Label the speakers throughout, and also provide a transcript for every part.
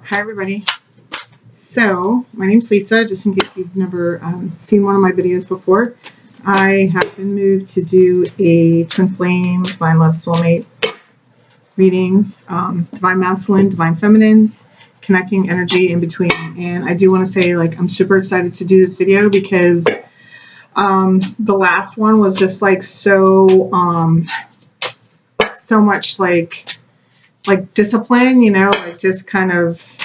Speaker 1: Hi everybody. So my name's Lisa, just in case you've never seen one of my videos before. I have been moved to do a Twin Flame DivineLOve SoulMate reading, Divine Masculine, Divine Feminine, connecting energy in between. And I do want to say, like, I'm super excited to do this video because the last one was just like so much like discipline, you know, like just kind of.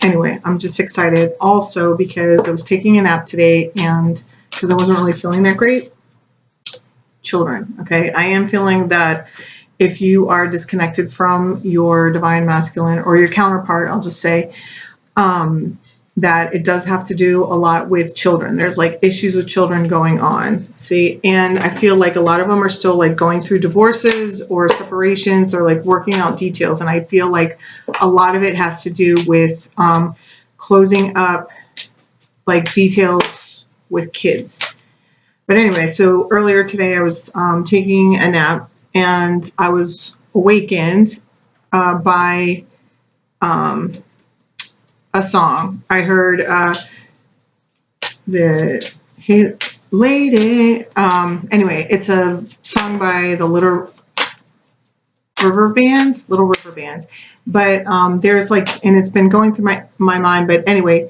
Speaker 1: Anyway, I'm just excited also because I was taking a nap today and because I wasn't really feeling that great. Children, okay? I am feeling that if you are disconnected from your divine masculine or your counterpart, I'll just say, that it does have to do a lot with children. There's like issues with children going on, see? And I feel like a lot of them are still like going through divorces or separations. They're like working out details. And I feel like a lot of it has to do with closing up like details with kids. But anyway, so earlier today I was taking a nap and I was awakened by a song. I heard the Hey Lady. Anyway, it's a song by the Little River Band. But there's like, and it's been going through my mind. But anyway,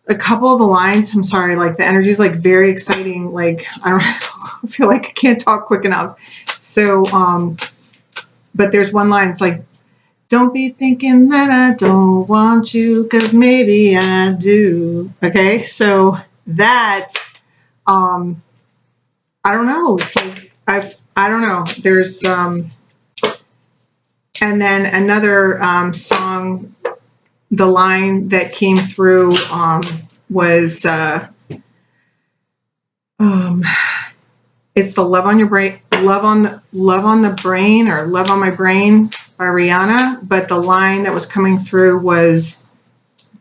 Speaker 1: a couple of the lines, I'm sorry, like the energy is like very exciting. Like I feel like I can't talk quick enough. So, but there's one line. It's like, don't be thinking that I don't want you, because maybe I do. Okay, so that, I don't know. It's like, I don't know. There's, and then another song, the line that came through was, it's the Love on Your Brain, Love on the Brain, or Love on My Brain by Rihanna, but the line that was coming through was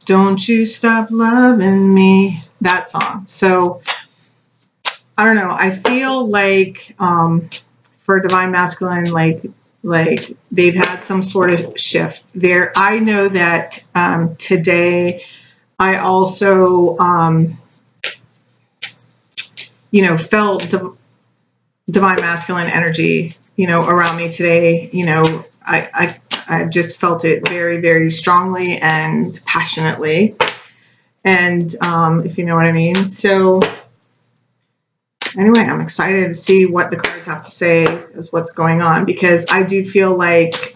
Speaker 1: Don't You Stop Loving Me, that song. So I don't know, I feel like for Divine Masculine, like they've had some sort of shift there. I know that today I also you know, felt divine masculine energy, you know, around me today. You know, I just felt it very, very strongly and passionately. And if you know what I mean. So anyway, I'm excited to see what the cards have to say as what's going on, because I do feel like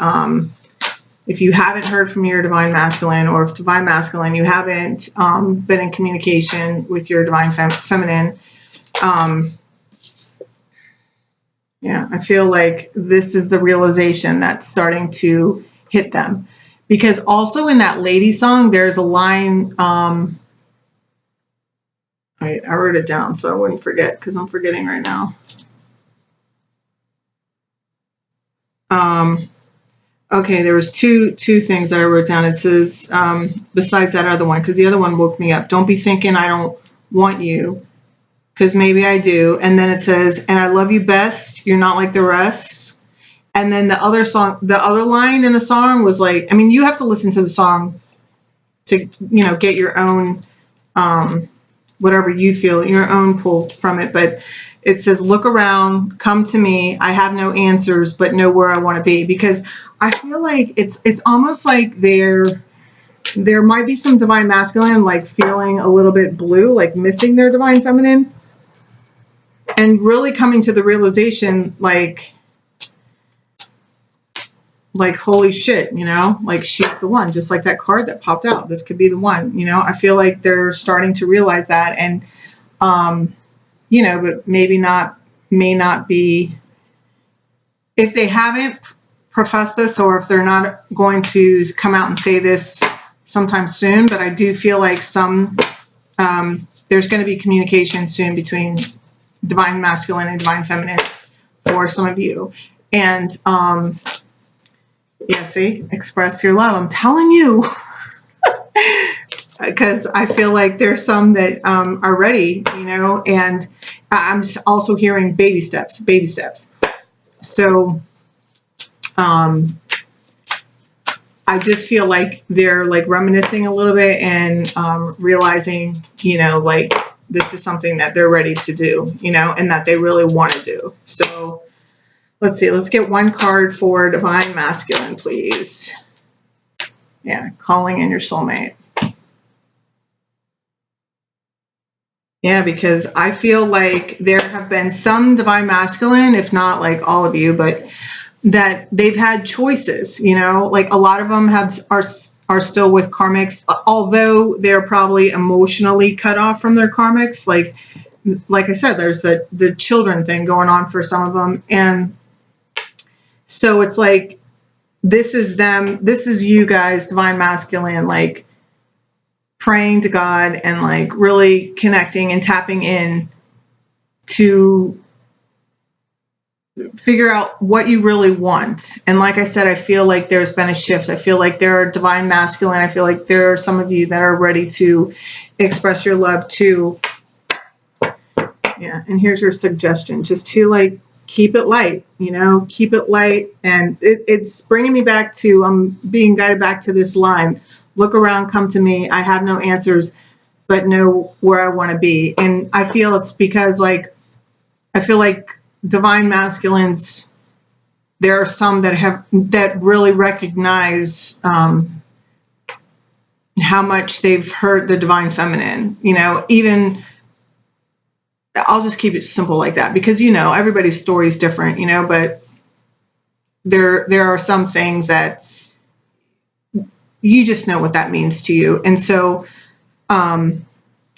Speaker 1: if you haven't heard from your divine masculine, or if divine masculine, you haven't been in communication with your divine feminine, yeah, I feel like this is the realization that's starting to hit them. Because also in that lady song, there's a line, I wrote it down so I wouldn't forget, because I'm forgetting right now. Okay, there was two things that I wrote down. It says, besides that other one, because the other one woke me up. Don't be thinking I don't want you, because maybe I do. And then it says, and I love you best. You're not like the rest. And then the other song, the other line in the song was like, I mean, you have to listen to the song to, you know, get your own, whatever you feel, your own pull from it. But it says, look around, come to me. I have no answers, but know where I want to be. Because I feel like it's almost like there might be some divine masculine, like feeling a little bit blue, like missing their divine feminine. And really coming to the realization, like, holy shit, you know, like she's the one, just like that card that popped out. This could be the one, you know. I feel like they're starting to realize that. And, you know, but maybe not, may not be, if they haven't professed this, or if they're not going to come out and say this sometime soon. But I do feel like there's going to be communication soon between divine masculine and divine feminine for some of you. And yeah, see, express your love. I'm telling you, because I feel like there's some that are ready, you know. And I'm also hearing baby steps. So I just feel like they're like reminiscing a little bit and realizing, you know, like this is something that they're ready to do, you know, and that they really want to do. So let's see, let's get one card for Divine Masculine, please. Yeah, calling in your soulmate. Yeah, because I feel like there have been some Divine Masculine, if not like all of you, but that they've had choices, you know, like a lot of them are still with karmics, although they're probably emotionally cut off from their karmics. Like I said, there's the children thing going on for some of them. And so it's like, this is them, this is you guys, Divine Masculine, like praying to God and like really connecting and tapping in to figure out what you really want. And like I said, I feel like there's been a shift. I feel like there are Divine Masculine. I feel like there are some of you that are ready to express your love too. Yeah, and here's your suggestion, just to like keep it light, you know, keep it light. And it's bringing me back to, I'm being guided back to this line, look around, come to me. I have no answers, but know where I want to be. And I feel it's because like, I feel like Divine Masculines, there are some that really recognize how much they've hurt the Divine Feminine, you know, even, I'll just keep it simple like that, because, you know, everybody's story is different, you know, but there are some things that you just know what that means to you. And so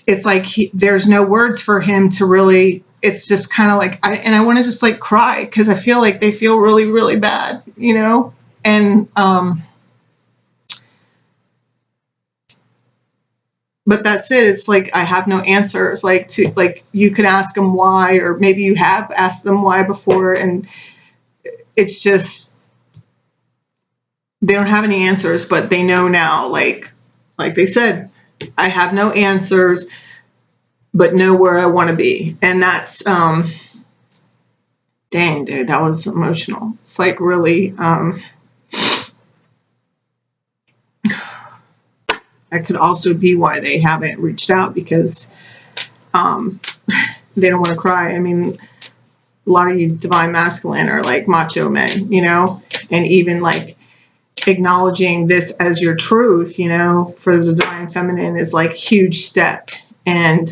Speaker 1: it's like there's no words for him to really, it's just kind of like, I want to just like cry, because I feel like they feel really, really bad, you know? And but that's it. It's like, I have no answers. Like, to like, you could ask them why, or maybe you have asked them why before, and it's just, they don't have any answers, but they know now, like they said, I have no answers, but know where I want to be. And that's, dang, dude, that was emotional. It's like really, that could also be why they haven't reached out, because they don't want to cry. I mean, a lot of you Divine Masculine are like macho men, you know, and even like acknowledging this as your truth, you know, for the Divine Feminine is like huge step. And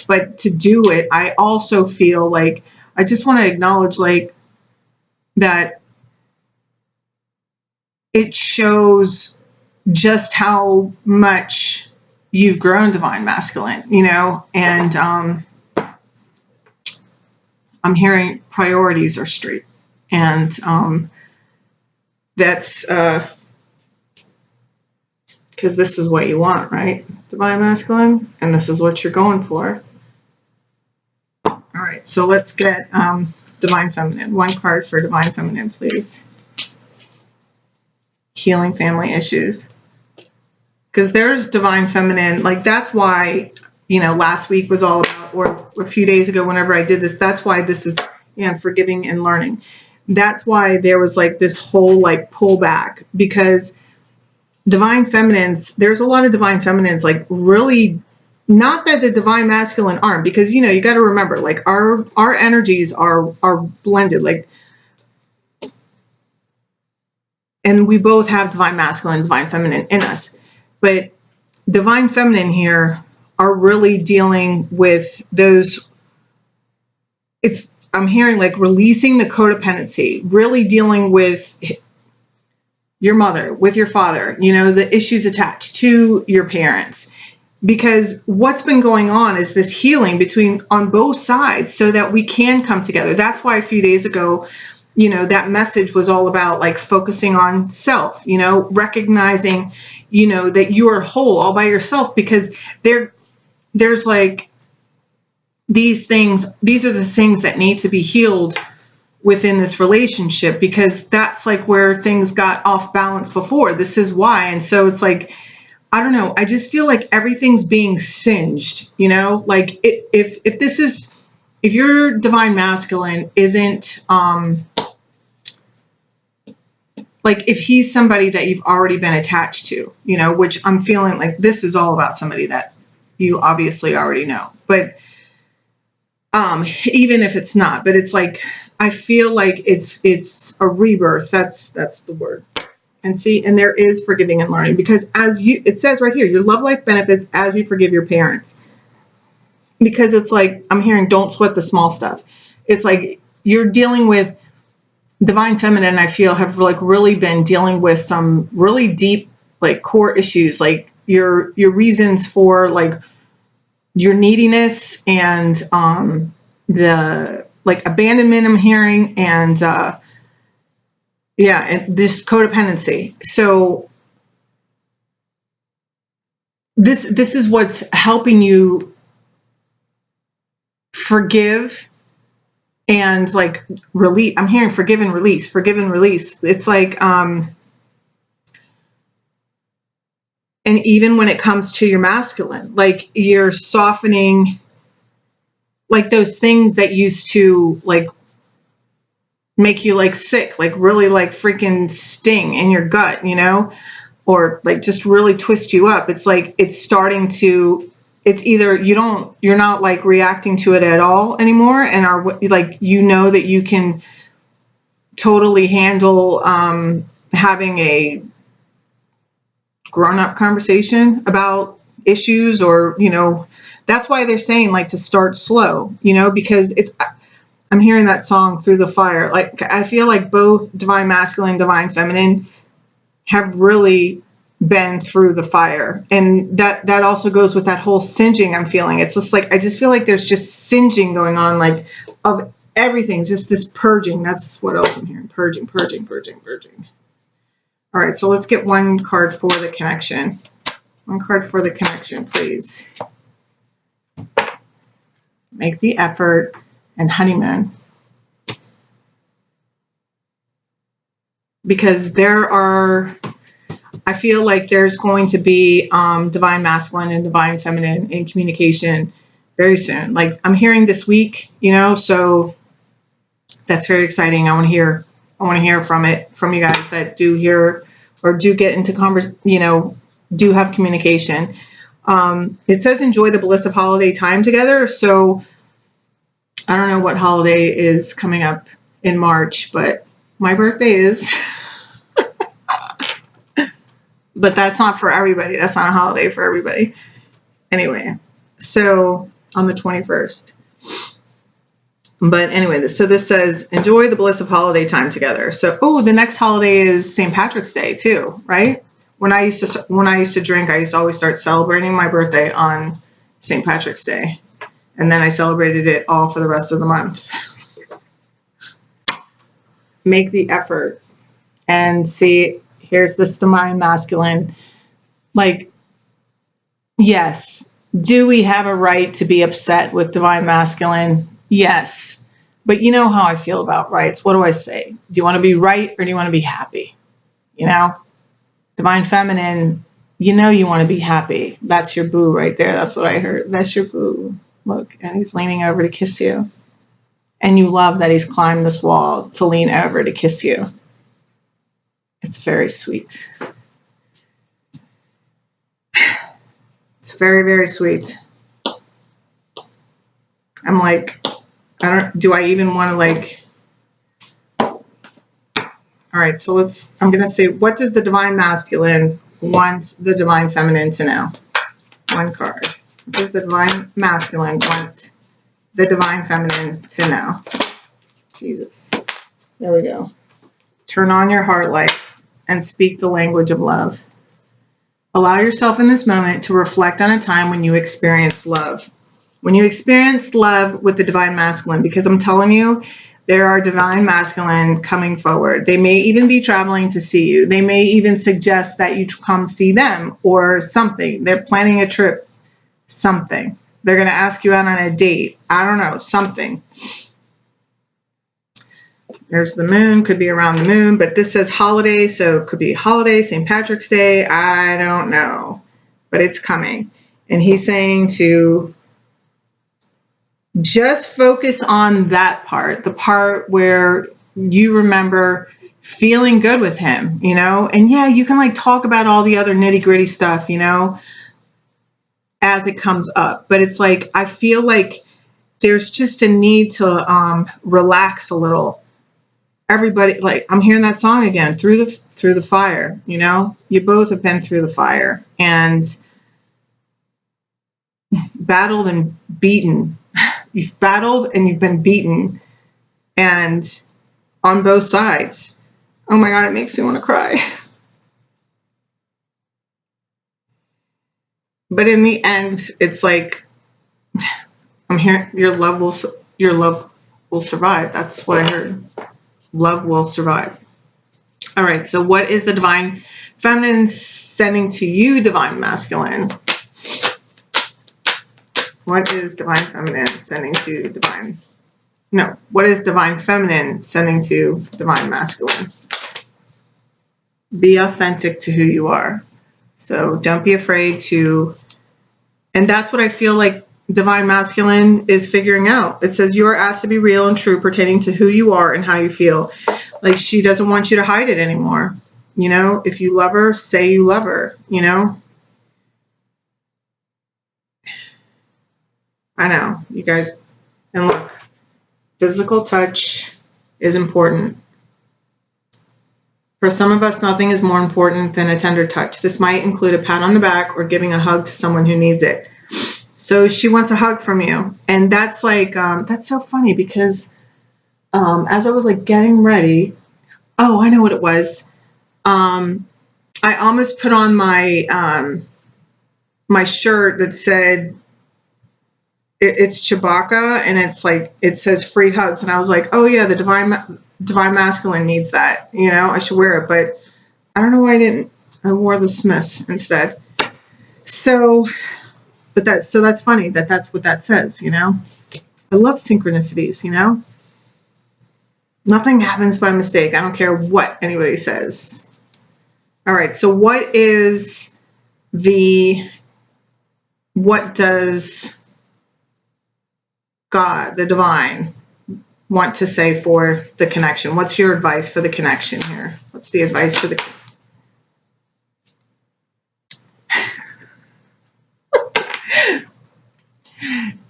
Speaker 1: but to do it, I also feel like I just want to acknowledge like that it shows just how much you've grown, Divine Masculine, you know. And I'm hearing priorities are straight, and that's because this is what you want, right, Divine Masculine, and this is what you're going for. All right, so let's get Divine Feminine. One card for Divine Feminine, please. Healing family issues. Because there's Divine Feminine, like that's why, you know, last week was all about, or a few days ago, whenever I did this, that's why this is, you know, forgiving and learning. That's why there was like this whole like pullback, because Divine Feminines, there's a lot of Divine Feminines, like really, not that the Divine Masculine aren't, because, you know, you got to remember, like our energies are blended, like, and we both have Divine Masculine, Divine Feminine in us. But Divine Feminine here are really dealing with those, it's, I'm hearing like releasing the codependency, really dealing with your mother, with your father, you know, the issues attached to your parents. Because what's been going on is this healing between, on both sides, so that we can come together. That's why a few days ago, you know, that message was all about like focusing on self, you know, recognizing, you know, that you are whole all by yourself, because there's like these things, these are the things that need to be healed within this relationship, because that's like where things got off balance before. This is why. And so it's like, I don't know, I just feel like everything's being singed, you know, like if this is, if your Divine Masculine isn't like if he's somebody that you've already been attached to, you know, which I'm feeling like this is all about somebody that you obviously already know. But even if it's not, but it's like, I feel like it's a rebirth. That's the word. And see, and there is forgiving and learning, because as you, it says right here, your love life benefits as you forgive your parents. Because it's like, I'm hearing, don't sweat the small stuff. It's like you're dealing with Divine Feminine, I feel, have like really been dealing with some really deep, like core issues, like your reasons for like your neediness and the like abandonment I'm hearing, and yeah, and this codependency. So this is what's helping you forgive and like release. I'm hearing forgive and release, forgive and release. It's like and even when it comes to your masculine, like you're softening like those things that used to like make you like sick, like really like freaking sting in your gut, you know, or like just really twist you up. It's like it's starting to, it's either you're not like reacting to it at all anymore, and are like, you know, that you can totally handle having a grown-up conversation about issues, or, you know, that's why they're saying like to start slow, you know, because it's, I'm hearing that song Through the Fire. Like I feel like both Divine Masculine, Divine Feminine have really been through the fire, and that also goes with that whole singeing I'm feeling. It's just like, I just feel like there's just singeing going on, like of everything, just this purging. That's what else I'm hearing. Purging, purging, purging, purging. All right, so let's get one card for the connection. One card for the connection, please. Make the effort and honeymoon. Because there are, I feel like there's going to be Divine Masculine and Divine Feminine in communication very soon. Like I'm hearing this week, you know, so that's very exciting. I want to hear from you guys that do hear or do get into you know, do have communication. It says enjoy the bliss of holiday time together. So I don't know what holiday is coming up in March, but my birthday is. But that's not for everybody. That's not a holiday for everybody. Anyway, so on the 21st. But anyway, so this says, enjoy the bliss of holiday time together. So, oh, the next holiday is St. Patrick's Day too, right? When I used to drink, I used to always start celebrating my birthday on St. Patrick's Day. And then I celebrated it all for the rest of the month. Make the effort. And see, here's this Divine Masculine. Like, yes, do we have a right to be upset with Divine Masculine? Yes. But you know how I feel about rights. What do I say? Do you want to be right or do you want to be happy? You know? Divine Feminine, you know you want to be happy. That's your boo right there. That's what I heard. That's your boo. Look, and he's leaning over to kiss you. And you love that he's climbed this wall to lean over to kiss you. It's very sweet. It's very, very sweet. I'm like, do I even want to like, all right, so I'm going to say, what does the Divine Masculine want the Divine Feminine to know? One card. What does the Divine Masculine want the Divine Feminine to know? Jesus. There we go. Turn on your heart light and speak the language of love. Allow yourself in this moment to reflect on a time when you experienced love. When you experienced love with the Divine Masculine, because I'm telling you, there are Divine Masculine coming forward. They may even be traveling to see you. They may even suggest that you come see them or something. They're planning a trip, something. They're going to ask you out on a date. I don't know, something. There's the moon, could be around the moon, but this says holiday, so it could be holiday, St. Patrick's Day, I don't know, but it's coming. And he's saying to just focus on that part, the part where you remember feeling good with him, you know? And yeah, you can like talk about all the other nitty gritty stuff, you know, as it comes up. But it's like, I feel like there's just a need to relax a little. Everybody, like, I'm hearing that song again, through the fire, you know? You both have been through the fire and battled and beaten. You've battled and you've been beaten, and on both sides. Oh my God, it makes me want to cry. But in the end, it's like, I'm hearing your love will survive. That's what I heard. Love will survive. All right. So what is the divine feminine sending to you, divine masculine? What is divine feminine sending to divine? No. What is divine feminine sending to divine masculine? Be authentic to who you are. So don't be afraid to, and that's what I feel like divine masculine is figuring out. It says you are asked to be real and true pertaining to who you are and how you feel. Like, she doesn't want you to hide it anymore. You know, if you love her, say you love her, you know? I know, you guys, and look, physical touch is important. For some of us, nothing is more important than a tender touch. This might include a pat on the back or giving a hug to someone who needs it. So she wants a hug from you. And that's like, that's so funny because as I was like getting ready, oh, I know what it was. I almost put on my, my shirt that said, it's Chewbacca, and it's like, it says free hugs. And I was like, oh yeah, the divine masculine needs that, you know, I should wear it, but I don't know why I didn't. I wore the Smiths instead. So, but that's funny that that's what that says, you know. I love synchronicities, you know. Nothing happens by mistake. I don't care what anybody says. All right. So what does God, the divine, want to say for the connection? What's your advice for the connection here? What's the advice for the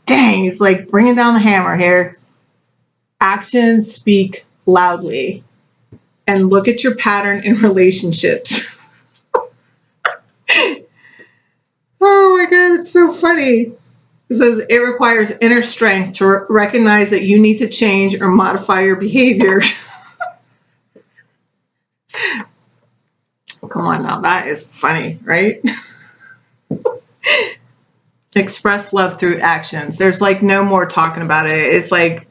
Speaker 1: dang, it's like bringing down the hammer here. Actions speak loudly. And look at your pattern in relationships. Oh my God, it's so funny. It says it requires inner strength to recognize that you need to change or modify your behavior. Come on now, that is funny, right? Express love through actions. There's like no more talking about it. It's like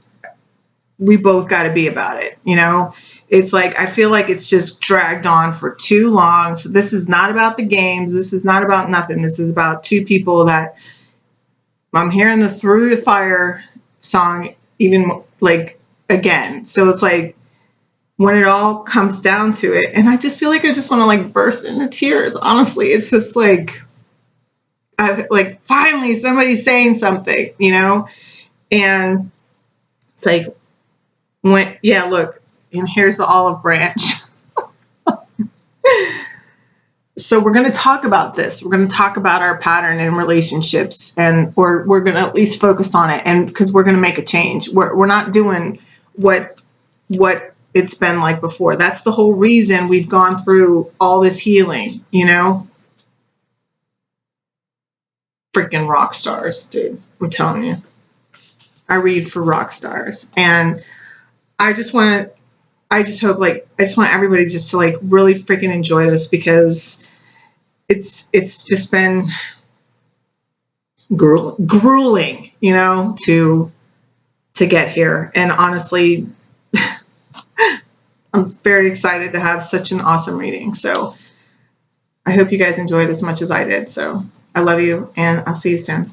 Speaker 1: we both got to be about it, you know? It's like, I feel like it's just dragged on for too long. So this is not about the games. This is not about nothing. This is about two people that I'm hearing the Through the Fire song even like again. So it's like when it all comes down to it, and I just feel like I just want to like burst into tears. Honestly, it's just like, like finally somebody's saying something, you know? And it's like, yeah, look, and here's the olive branch. So we're going to talk about this. We're going to talk about our pattern in relationships, or we're going to at least focus on it, and because we're going to make a change. We're not doing what it's been like before. That's the whole reason we've gone through all this healing, you know? Freaking rock stars, dude. I'm telling you. I read for rock stars, and I just hope, like, I just want everybody just to like really freaking enjoy this, because it's just been grueling, you know, to get here. And honestly, I'm very excited to have such an awesome reading. So I hope you guys enjoyed as much as I did. So I love you, and I'll see you soon.